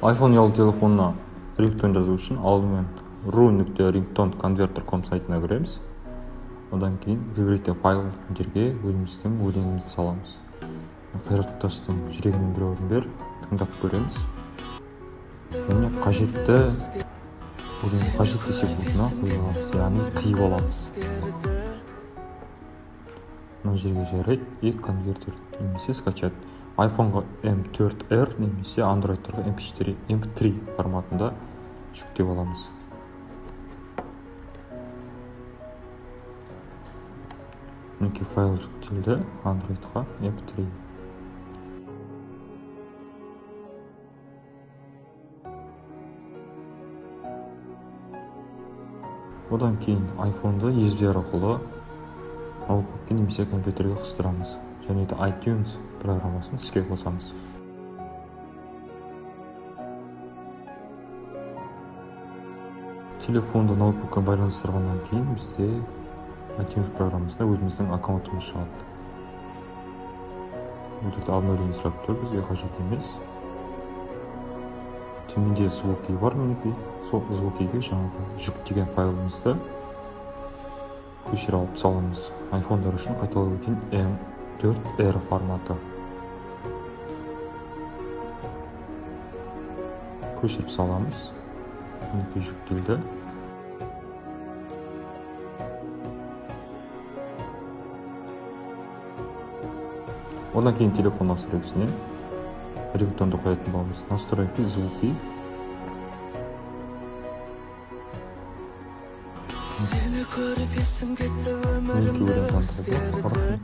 iPhone ұялы телефонына рингтон жазу үшін алдымен ru.ringtone.converter.com сайтына кіреміз. Одан кейін favorite файл жерге өзіміздің өлеңімізді саламыз. Қайрат Нұртастың жүрегінен бір орын бер тыңдап көреміз. Және қажетті секундына қойғанымыз, яғни қиып аламыз. Мына жерге жарайды и конвертер немесе скачать. iPhone-ға M4R немесе Android-ға MP3 форматында жүктеп аламыз. Мінекей файл жүктелді Android-ға MP3. Одан кейін iPhone-ды USB арқылы ноутбукке немесе компьютерге қыстырамыз. Және де iTunes программасын іске қосамыз. Телефонды ноутбукқа байланыстырғаннан кейін бізде iTunes программасында өзіміздің аккаунтымыз шығады. Бұл жерде обновление сұрап тұр, бізге қажет емес. Төменде звуки бар мінекей. Сол звукиге жаңағы жүктеген файлымызды көшіріп алып саламыз. iPhone-дар үшін қайталап өткен M4R форматы. Көшіріп саламыз. Мінекей жүктелді. Одан кейін телефон настройкасынан рингтонды қоятын боламыз. Настройки звуки. Сені көріп есім кетті өмірімді өзгерді.